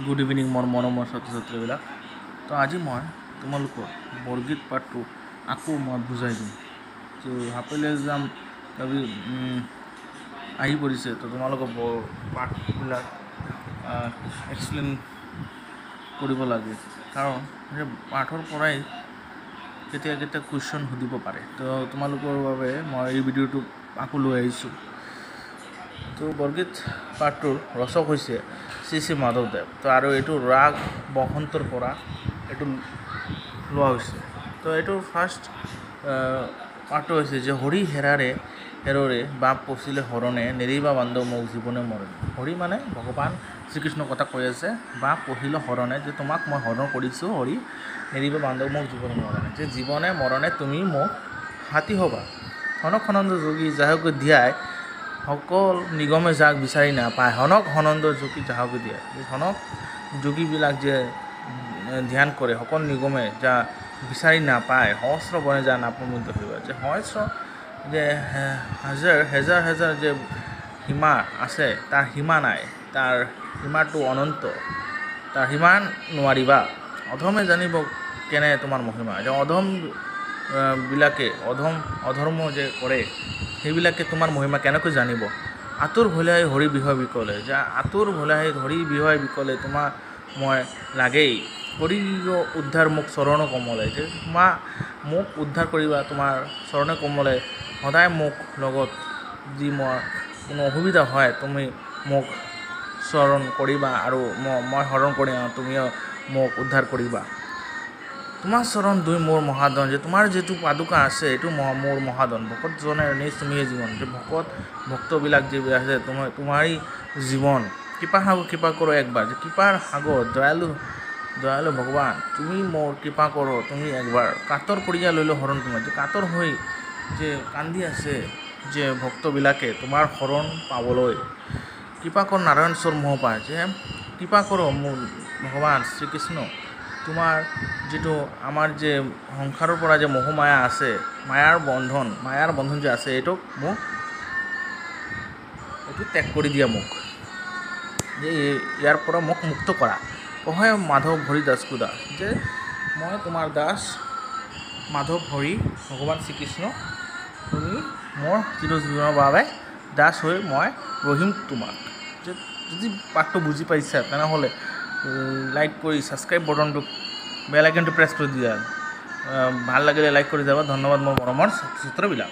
Good evening মোৰ মৰমৰ ছাত্ৰ ছাত্ৰীবিলাক। তো আজি মই তোমালোকৰ বৰগীত পাঠটো আকৌ মই বুজাই দিম। তো হাফেলি এক্সাম আহি পৰিছে, তো তোমালোকৰ পাঠবিলাক এক্সপ্লেইন কৰিব লাগে, কাৰণ সেই পাঠৰ পৰাই কেতিয়া কেতিয়া কুৱেশ্যন সুধিব পাৰে। তো তোমালোকৰ বাবে মই এই ভিডিঅ'টো আকৌ লৈ আহিছোঁ। তো বৰগীত পাঠটোৰ ৰচক হৈছে শ্ৰী শ্ৰী মাধৱদেৱ। তো আৰু এইটো ৰাগ বসন্তৰ পৰা এইটো লোৱা হৈছে। তো এইটোৰ ফাৰ্ষ্ট পাঠটো হৈছে যে হৰি হেৰৰে বাপ পচিলে হৰণে নেৰিবা বান্ধৱ মোক জীৱনে মৰণে। হৰি মানে ভগৱান শ্ৰীকৃষ্ণৰ কথা কৈ আছে, বাপ পচিলে হৰণে, যে তোমাক মই হৰণ কৰিছোঁ হৰি, নেৰিবা বান্ধৱ মোক জীৱনে মৰণে, যে জীৱনে মৰণে তুমি মোক হাতী হ'বা। হনক সনন্দ যোগী যাহকে দিয়াই সকল নিগমে যাক বিচাৰি নাপায়, হনক সনন্দ যোগী যাহকে দিয়াই। হনক যোগীবিলাক যে ধ্যান কৰে, সকল নিগমে যা বিচাৰি নাপায়, সহস্ৰ বনে যা নাপমুদ্য হৰিবা, যে সহস্ৰ যে হেজাৰ হেজাৰ যে সীমা আছে, তাৰ সীমা নাই, তাৰ সীমাটো অনন্ত, তাৰ সীমা নোৱাৰিবা। অধমে জানিব কেনে তোমাৰ মহিমা, যে বিলাকে অধৰ্ম যে কৰে, সেইবিলাকে তোমাৰ মহিমা কেনেকৈ জানিব। আতুৰ ভলাই হৰি বিষয় বিকলে, যে আতুৰ ভলাই হৰি বিষয় বিকলে তোমাক মই লাগেই, কৰি উদ্ধাৰ মোক চৰণ কমলে, যে মোক উদ্ধাৰ কৰিবা তোমাৰ চৰণ কমলে, সদায় মোক লগত যি মই কোনো অসুবিধা হয় তুমি মোক চৰণ কৰিবা, আৰু মই হৰণ কৰিম, তুমিও মোক উদ্ধাৰ কৰিবা। তোমাৰ চৰণ দুই মোৰ মহাদন, যে তোমাৰ যিটো পাদুকা আছে এইটো মোৰ মহাদন। ভকতজনে নিজ তুমিয়ে জীৱন, যে ভক্তবিলাক যিবিলাক আছে তোমাৰেই জীৱন। কৃপা সাগৰ কৃপা কৰোঁ একবাৰ, যে কৃপাৰ সাগৰ দয়ালু ভগৱান তুমি মোৰ কৃপা কৰোঁ তুমি একবাৰ। কাতৰ কৰিয়া লৈ শৰণ তোমাৰ, যে কাতৰ হৈ যে কান্দি আছে যে ভক্তবিলাকে তোমাৰ শৰণ পাবলৈ। কৃপা কৰ নাৰায়ণ স্বৰ মোহ পায়, যে কৃপা কৰোঁ মোৰ ভগৱান শ্ৰীকৃষ্ণ, তোমাৰ যিটো আমাৰ যে সংসাৰৰ পৰা যে মোহমায়া আছে, মায়াৰ বন্ধন যে আছে, এইটো ত্যাগ কৰি দিয়া মোক, যে ইয়াৰ পৰা মোক মুক্ত কৰা। কহে মাধৱ হৰি দাস কুদাস, যে মই তোমাৰ দাস মাধৱ হৰি ভগৱান শ্ৰীকৃষ্ণ, তুমি মোৰ চিৰজীৱনৰ বাবে দাস হৈ মই ৰহিম তোমাক। যে যদি পাঠটো বুজি পাইছা তেনেহ'লে লাইক কৰি ছাবস্ক্ৰাইব বটনটো বেল আইকনটো প্ৰেছ কৰি দিয়া। ভাল লাগিলে লাইক কৰি যাবা। ধন্যবাদ মোৰ মৰমৰ ছাত্ৰ ছাত্ৰীবিলাক।